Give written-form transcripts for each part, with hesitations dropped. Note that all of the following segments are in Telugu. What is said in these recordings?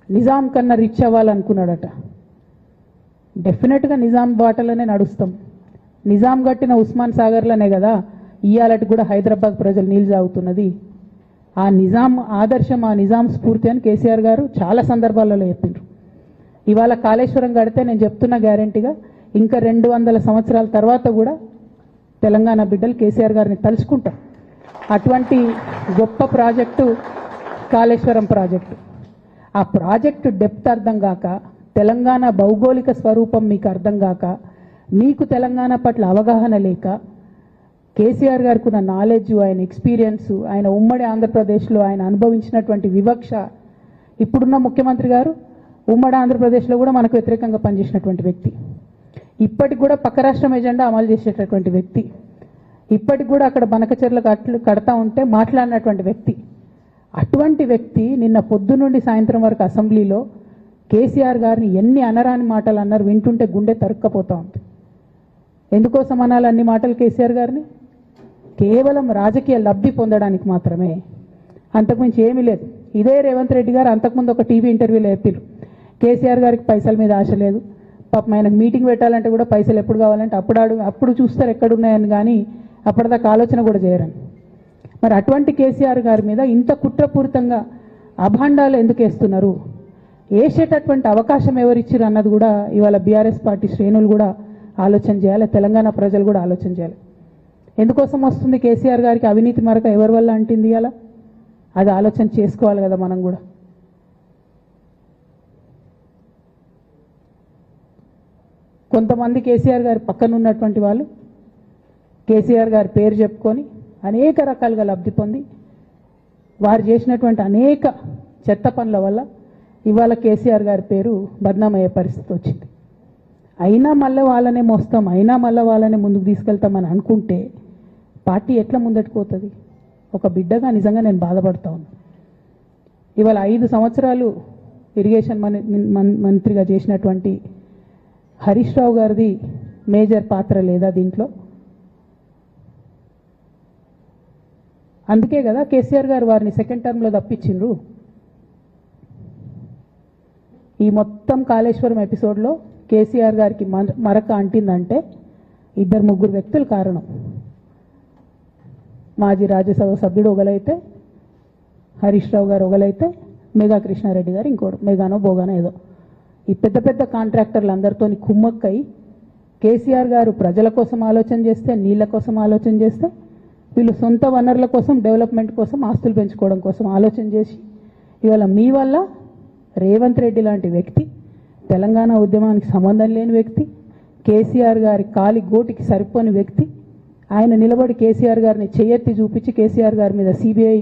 నిజాం కన్నా రిచ్ అవ్వాలనుకున్నాడట. డెఫినెట్గా నిజాం బాటలోనే నడుస్తాం. నిజాం కట్టిన ఉస్మాన్ సాగర్లోనే కదా ఇవాళటి కూడా హైదరాబాద్ ప్రజలు నీళ్ళు తాగుతున్నది. ఆ నిజాం ఆదర్శం, ఆ నిజాం స్ఫూర్తి అని కేసీఆర్ గారు చాలా సందర్భాలలో చెప్పిండ్రు. ఇవాళ కాళేశ్వరం కడితే నేను చెప్తున్నా గ్యారంటీగా ఇంకా 200 సంవత్సరాల తర్వాత కూడా తెలంగాణ బిడ్డలు కేసీఆర్ గారిని తలుచుకుంటారు. అటువంటి గొప్ప ప్రాజెక్టు కాళేశ్వరం ప్రాజెక్టు. ఆ ప్రాజెక్టు డెప్త్ అర్థం కాక, తెలంగాణ భౌగోళిక స్వరూపం మీకు అర్థం కాక, మీకు తెలంగాణ పట్ల అవగాహన లేక, కేసీఆర్ గారికి ఉన్న నాలెడ్జ్, ఆయన ఎక్స్పీరియన్స్, ఆయన ఉమ్మడి ఆంధ్రప్రదేశ్లో ఆయన అనుభవించినటువంటి వివక్ష, ఇప్పుడున్న ముఖ్యమంత్రి గారు ఉమ్మడి ఆంధ్రప్రదేశ్లో కూడా మనకు వ్యతిరేకంగా పనిచేసినటువంటి వ్యక్తి, ఇప్పటికి కూడా పక్క రాష్ట్రం ఎజెండా అమలు చేసేటటువంటి వ్యక్తి, ఇప్పటికి కూడా అక్కడ బనకచెర్ల కడతా ఉంటే మాట్లాడినటువంటి వ్యక్తి. అటువంటి వ్యక్తి నిన్న పొద్దు నుండి సాయంత్రం వరకు అసెంబ్లీలో కేసీఆర్ గారిని ఎన్ని అనరాని మాటలు అన్నారు, వింటుంటే గుండె తరుక్కపోతా ఉంది. ఎందుకోసం అనాలి అన్ని మాటలు కేసీఆర్ గారిని? కేవలం రాజకీయ లబ్ధి పొందడానికి మాత్రమే, అంతకుమించి ఏమీ లేదు. ఇదే రేవంత్ రెడ్డి గారు అంతకుముందు ఒక టీవీ ఇంటర్వ్యూలో చెప్పారు, కేసీఆర్ గారికి పైసల మీద ఆశ లేదు, పాపం ఆయనకు మీటింగ్ పెట్టాలంటే కూడా పైసలు ఎప్పుడు కావాలంటే అప్పుడు చూస్తారు ఎక్కడున్నాయని, కానీ అప్పటిదాకా ఆలోచన కూడా చేయరని. మరి అటువంటి కేసీఆర్ గారి మీద ఇంత కుట్రపూరితంగా అభాండాలు ఎందుకు వేస్తున్నారు? వేసేటటువంటి అవకాశం ఎవరిచ్చారు అన్నది కూడా ఇవాళ బీఆర్ఎస్ పార్టీ శ్రేణులు కూడా ఆలోచన చేయాలి, తెలంగాణ ప్రజలు కూడా ఆలోచన చేయాలి. ఎందుకోసం వస్తుంది కేసీఆర్ గారికి అవినీతి మరక ఎవరి వల్ల అంటింది అలా? అది ఆలోచన చేసుకోవాలి కదా మనం కూడా. కొంతమంది కేసీఆర్ గారి పక్కన ఉన్నటువంటి వాళ్ళు కేసీఆర్ గారి పేరు చెప్పుకొని అనేక రకాలుగా లబ్ధి పొంది వారు చేసినటువంటి అనేక చెత్త పనుల వల్ల ఇవాళ కేసీఆర్ గారి పేరు బద్నామయ్యే పరిస్థితి వచ్చింది. అయినా మళ్ళీ వాళ్ళనే మోస్తాం, అయినా మళ్ళీ వాళ్ళనే ముందుకు తీసుకెళ్తామని అనుకుంటే పార్టీ ఎట్లా ముందట్టుకోతుంది? ఒక బిడ్డగా నిజంగా నేను బాధపడతా ఉన్నాను. ఇవాళ 5 సంవత్సరాలు ఇరిగేషన్ మంత్రిగా చేసినటువంటి హరీష్ రావు గారిది మేజర్ పాత్ర లేదా దీంట్లో? అందుకే కదా కేసీఆర్ గారు వారిని సెకండ్ టర్మ్లో తప్పించిండ్రు. ఈ మొత్తం కాళేశ్వరం ఎపిసోడ్లో కేసీఆర్ గారికి మరక అంటిందంటే 2-3 వ్యక్తులు కారణం. మాజీ రాజ్యసభ సభ్యుడు ఒకలైతే, హరీష్ రావు గారు ఒకలైతే, మేఘా కృష్ణారెడ్డి గారు ఇంకోడు, మేఘానో బోగానో ఏదో. ఈ పెద్ద పెద్ద కాంట్రాక్టర్లు అందరితో కుమ్మక్కై కేసీఆర్ గారు ప్రజల కోసం ఆలోచన చేస్తే, నీళ్ల కోసం ఆలోచన చేస్తే, వీళ్ళు సొంత వనరుల కోసం, డెవలప్మెంట్ కోసం, ఆస్తులు పెంచుకోవడం కోసం ఆలోచన చేసి ఇవాళ మీ వల్ల రేవంత్ రెడ్డి లాంటి వ్యక్తి, తెలంగాణ ఉద్యమానికి సంబంధం లేని వ్యక్తి, కేసీఆర్ గారి కాలి గోటికి సరిపోని వ్యక్తి, ఆయన నిలబడి కేసీఆర్ గారిని చెయ్యెత్తి చూపించి కేసీఆర్ గారి మీద సిబిఐ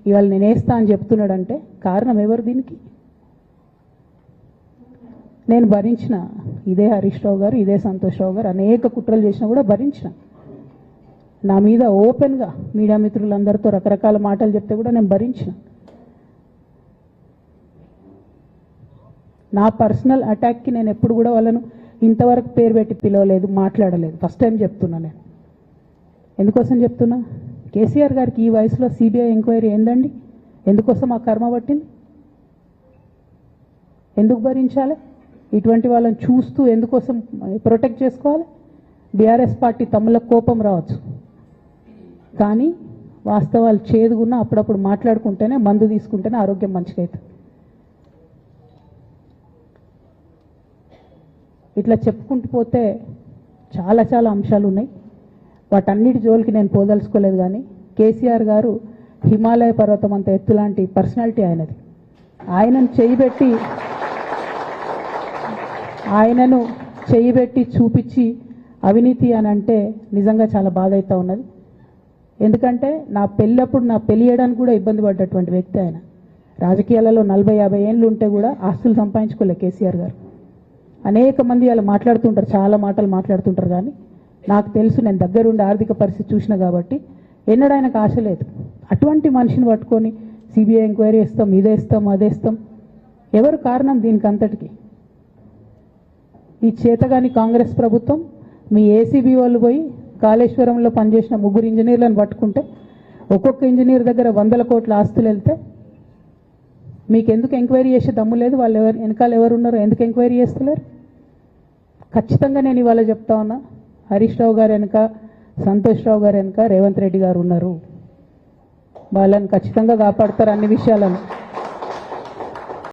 ఇవాళ నేను వేస్తా అని చెప్తున్నాడంటే కారణం ఎవరు దీనికి? నేను భరించిన, ఇదే హరీష్ రావు గారు, ఇదే సంతోష్ రావు గారు అనేక కుట్రలు చేసినా కూడా భరించిన. నా మీద ఓపెన్గా మీడియా మిత్రులందరితో రకరకాల మాటలు చెప్తే కూడా నేను భరించిన. నా పర్సనల్ అటాక్కి నేను ఎప్పుడు కూడా వాళ్ళను ఇంతవరకు పేరు పెట్టి పిలవలేదు, మాట్లాడలేదు. ఫస్ట్ టైం చెప్తున్నా నేను. ఎందుకోసం చెప్తున్నా? కేసీఆర్ గారికి ఈ వయసులో సిబిఐ ఎంక్వైరీ ఏందండి? ఎందుకోసం ఆ కర్మ పట్టింది? ఎందుకు భరించాలి? ఇటువంటి వాళ్ళని చూస్తూ ఎందుకోసం ప్రొటెక్ట్ చేసుకోవాలి? బీఆర్ఎస్ పార్టీ తమ్ముల కోపం రావచ్చు, కానీ వాస్తవాలు చేదుగున్నా అప్పుడప్పుడు మాట్లాడుకుంటేనే, మందు తీసుకుంటేనే ఆరోగ్యం మంచిగా అవుతుంది. ఇట్లా చెప్పుకుంటూ పోతే చాలా చాలా అంశాలు ఉన్నాయి. వాటన్నిటి జోలికి నేను పోదలుచుకోలేదు. కానీ కేసీఆర్ గారు హిమాలయ పర్వతం అంత ఎత్తు లాంటి పర్సనాలిటీ ఆయనది. ఆయనను చేయబెట్టి చూపించి అవినీతి అని అంటే నిజంగా చాలా బాధ అవుతూ ఉన్నది. ఎందుకంటే నా పెళ్ళి చేయడానికి కూడా ఇబ్బంది పడ్డటువంటి వ్యక్తి ఆయన. రాజకీయాలలో 40-50 ఏళ్ళు ఉంటే కూడా ఆస్తులు సంపాదించుకోలే కేసీఆర్ గారు. అనేక మంది అలా మాట్లాడుతుంటారు, చాలా మాటలు మాట్లాడుతుంటారు, కానీ నాకు తెలుసు, నేను దగ్గరుండి ఆర్థిక పరిస్థితి చూసిన కాబట్టి ఎన్నడూ ఆయనకు ఆశ లేదు. అటువంటి మనిషిని పట్టుకొని సిబిఐ ఎంక్వైరీ ఇస్తాం, ఇదేస్తాం, అదేస్తాం. ఎవరు కారణం దీనికి అంతటికి? ఈ చేతగాని కాంగ్రెస్ ప్రభుత్వం మీ ఏసీబీ వాళ్ళు పోయి కాళేశ్వరంలో పనిచేసిన 3 ఇంజనీర్లను పట్టుకుంటే ఒక్కొక్క ఇంజనీర్ దగ్గర 100 కోట్ల ఆస్తులు వెళ్తే మీకు ఎందుకు ఎంక్వైరీ చేసే దమ్ము లేదు? వాళ్ళు ఎవరు వెనకాల ఎవరు ఉన్నారో ఎందుకు ఎంక్వైరీ చేస్తలేరు? ఖచ్చితంగా నేను ఇవాళ చెప్తా ఉన్నా, హరీష్ రావు గారు వెనక, సంతోష్ రావు గారు వెనక రేవంత్ రెడ్డి గారు ఉన్నారు. వాళ్ళని ఖచ్చితంగా కాపాడతారు అన్ని విషయాలను.